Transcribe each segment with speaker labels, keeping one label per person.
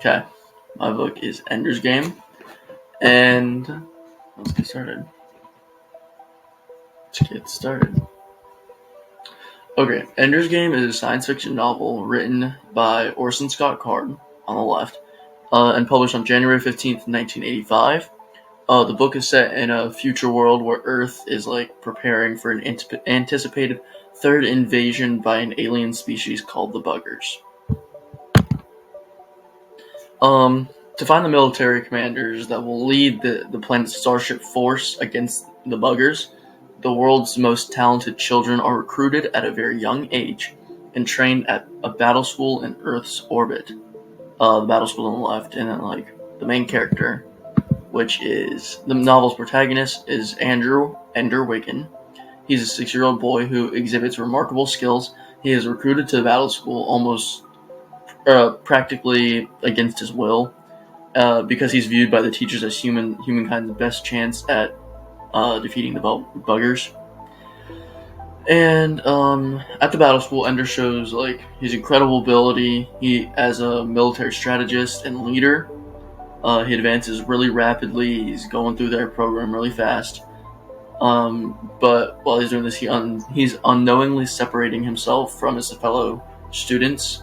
Speaker 1: Okay, my book is Ender's Game, and let's get started. Okay, Ender's Game is a science fiction novel written by Orson Scott Card on the left, and published on January 15th, 1985. The book is set in a future world where Earth is preparing for an anticipated third invasion by an alien species called the Buggers. To find the military commanders that will lead the planet's starship force against the Buggers, the world's most talented children are recruited at a very young age and trained at a battle school in Earth's orbit. The battle school on the left, and then the main character, which is the novel's protagonist, is Ender Wiggin. He's a 6-year-old boy who exhibits remarkable skills. He is recruited to the battle school almost practically against his will, because he's viewed by the teachers as humankind's best chance at defeating the Buggers. And at the battle school, Ender shows his incredible ability. He, as a military strategist and leader, he advances really rapidly. He's going through their program really fast. But while he's doing this, he's unknowingly separating himself from his fellow students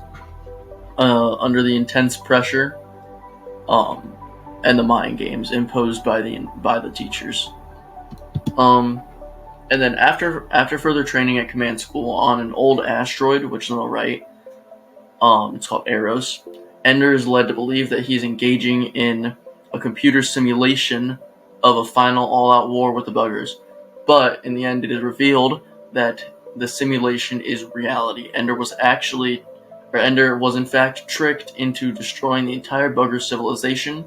Speaker 1: under the intense pressure and the mind games imposed by the teachers. And then after further training at command school on an old asteroid, which is on the right, it's called Eros, Ender is led to believe that he's engaging in a computer simulation of a final all-out war with the Buggers. But in the end, it is revealed that the simulation is reality. Ender was in fact tricked into destroying the entire Bugger civilization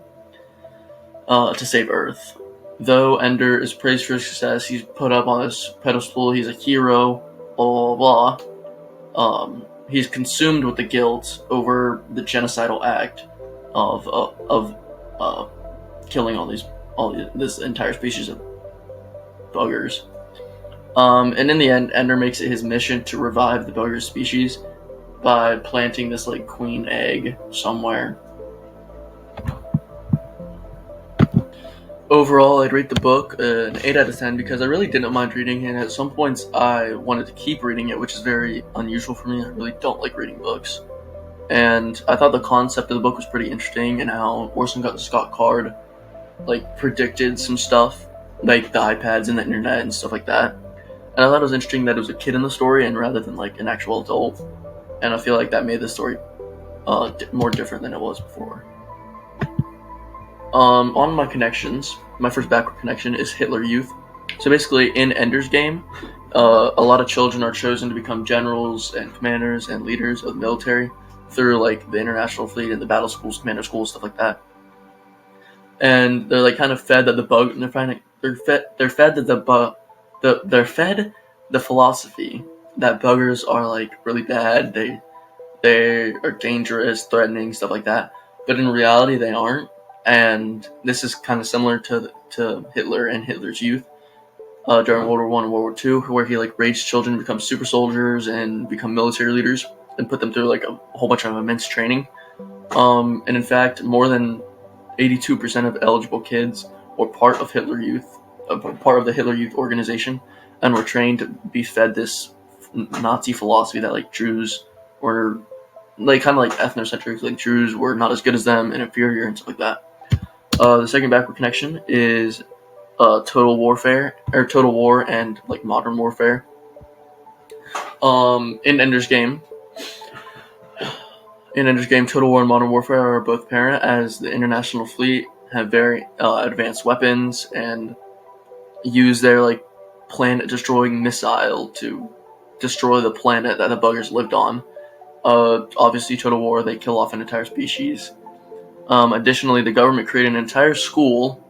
Speaker 1: to save Earth. Though Ender is praised for his success, he's put up on this pedestal. He's a hero. Blah blah blah. He's consumed with the guilt over the genocidal act of killing this entire species of Buggers. And in the end, Ender makes it his mission to revive the Bugger species by planting this queen egg somewhere. Overall, I'd rate the book an 8 out of 10 because I really didn't mind reading it, and at some points I wanted to keep reading it, which is very unusual for me. I really don't like reading books. And I thought the concept of the book was pretty interesting, and how Orson Scott Card predicted some stuff, like the iPads and the internet and stuff like that. And I thought it was interesting that it was a kid in the story, and rather than an actual adult. And I feel like that made the story more different than it was before. On my connections, my first backward connection is Hitler Youth. So basically, in Ender's Game, a lot of children are chosen to become generals and commanders and leaders of the military through the international fleet and the battle schools, commander schools, stuff like that. And they're kind of fed that they're fed the philosophy that Buggers are really bad. They are dangerous, threatening, stuff like that. But in reality, they aren't. And this is kind of similar to Hitler and Hitler's Youth during World War I and World War II, where he raised children to become super soldiers and become military leaders and put them through a whole bunch of immense training. And in fact, more than 82% of eligible kids were part of Hitler Youth, part of the Hitler Youth organization, and were trained to be fed this Nazi philosophy that Jews were kind of ethnocentric, Jews were not as good as them and inferior and stuff like that. The second backward connection is Total War and Modern Warfare. In Ender's Game, Total War and Modern Warfare are both apparent, as the international fleet have very advanced weapons and use their planet-destroying missile to destroy the planet that the Buggers lived on. Obviously, Total War, they kill off an entire species. Additionally, the government created an entire school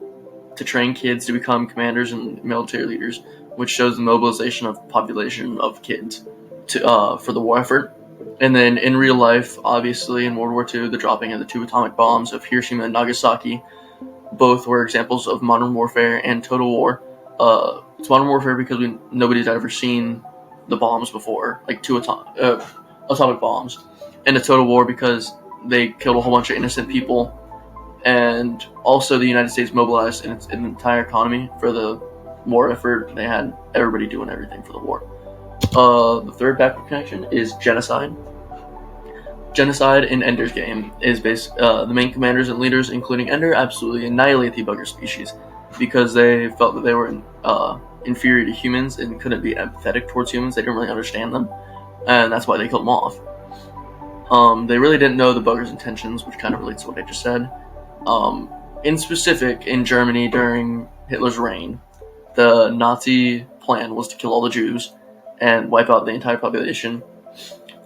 Speaker 1: to train kids to become commanders and military leaders, which shows the mobilization of population of kids for the war effort. And then in real life, obviously, in World War II, the dropping of the 2 atomic bombs of Hiroshima and Nagasaki, both were examples of modern warfare and Total War. It's modern warfare because nobody's ever seen the bombs before, 2 atomic bombs. And it's Total War because they killed a whole bunch of innocent people, and also the United States mobilized its entire economy for the war effort. They had everybody doing everything for the war. The third backward connection is genocide. Genocide in Ender's Game is the main commanders and leaders, including Ender, absolutely annihilate the bugger species because they felt that they were inferior to humans and couldn't be empathetic towards humans. They didn't really understand them, and that's why they killed them off. They really didn't know the buggers' intentions, which kind of relates to what I just said. In specific, in Germany during Hitler's reign, the Nazi plan was to kill all the Jews and wipe out the entire population.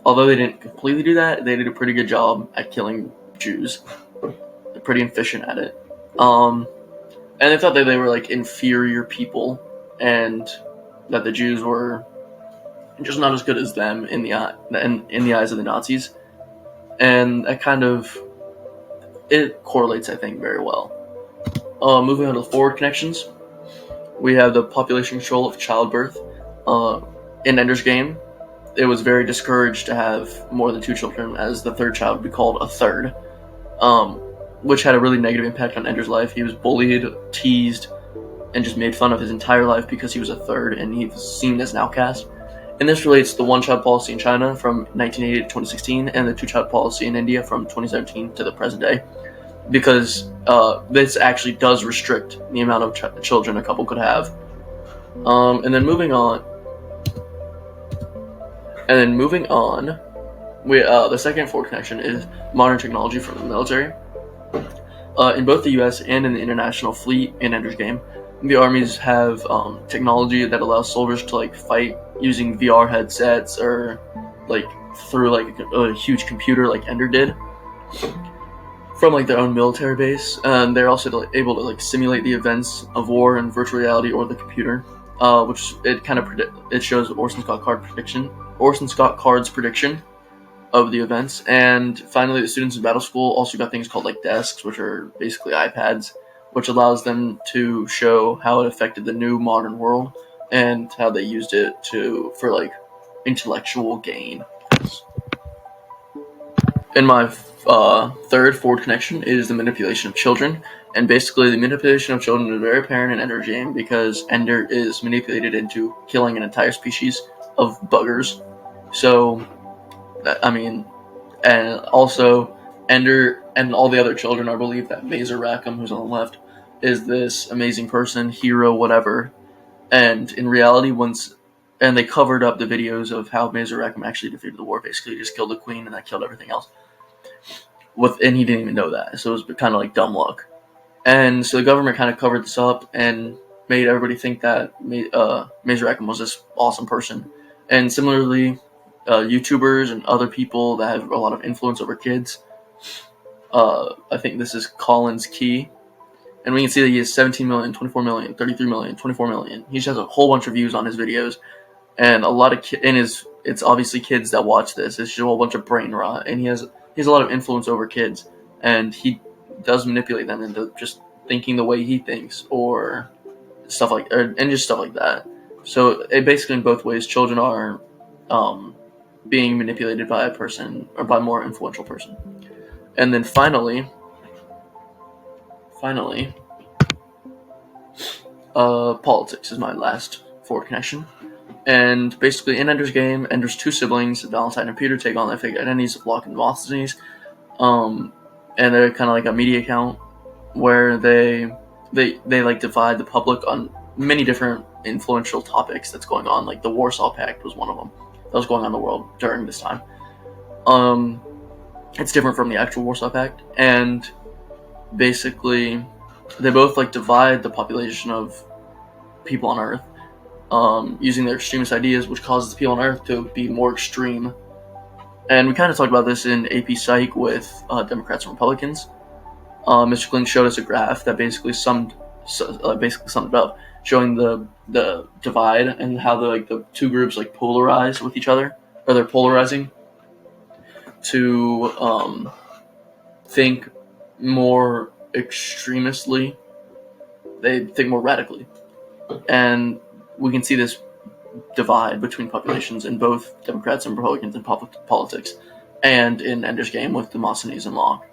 Speaker 1: Although they didn't completely do that, they did a pretty good job at killing Jews. They're pretty efficient at it. And they thought that they were like inferior people, and that the Jews were just not as good as them in the eyes of the Nazis. And that kind of it correlates, I think, very well. Moving on to the forward connections, we have the population control of childbirth. In Ender's Game, it was very discouraged to have more than 2 children, as the third child would be called a third, which had a really negative impact on Ender's life. He was bullied, teased, and just made fun of his entire life because he was a third, and he was seen as an outcast. And this relates to the one-child policy in China from 1980 to 2016, and the two-child policy in India from 2017 to the present day, because this actually does restrict the amount of children a couple could have. And then moving on, the second forward connection is modern technology from the military. In both the U.S. and in the international fleet in Ender's Game, the armies have technology that allows soldiers to like fight using VR headsets or like through like a huge computer like Ender did from like their own military base. And they're also able to like simulate the events of war in virtual reality or the computer, which it kind of it shows Orson Scott Card's prediction of the events. And finally, the students in battle school also got things called like desks, which are basically iPads, which allows them to show how it affected the new modern world and how they used it for like intellectual gain. And my third forward connection is the manipulation of children. And basically, the manipulation of children is very apparent in Ender's Game because Ender is manipulated into killing an entire species of buggers. So, I mean, and also Ender and all the other children are believed that Mazer Rackham, who's on the left, is this amazing person, hero, whatever. And in reality, they covered up the videos of how Mazer Rackham actually defeated the war. Basically, he just killed the queen and that killed everything else. And he didn't even know that, so it was kind of like dumb luck. And so the government kind of covered this up and made everybody think that Mazer Rackham was this awesome person. And similarly, YouTubers and other people that have a lot of influence over kids. I think this is Collins Key. And we can see that he has 17 million, 24 million, 33 million, 24 million. He just has a whole bunch of views on his videos. And a lot of it's obviously kids that watch this. It's just a whole bunch of brain rot. And he has a lot of influence over kids. And he does manipulate them into just thinking the way he thinks and just stuff like that. So it basically in both ways, children are being manipulated by a person or by a more influential person. And then finally, politics is my last forward connection. And basically in Ender's Game, Ender's 2 siblings, Valentine and Peter, take on their fake identities of Locke and Demosthenes. And they're kind of like a media account where they like divide the public on many different influential topics that's going on. Like the Warsaw Pact was one of them that was going on in the world during this time. It's different from the actual Warsaw Pact, and basically they both like divide the population of people on Earth using their extremist ideas, which causes the people on Earth to be more extreme. And we kind of talked about this in AP Psych with Democrats and Republicans. Mr. Kling showed us a graph that basically summed it up, showing the divide and how the two groups like polarize with each other, or they're polarizing to think more extremistly. They think more radically, and we can see this divide between populations in both Democrats and Republicans in politics. and in Ender's Game with Demosthenes and Locke.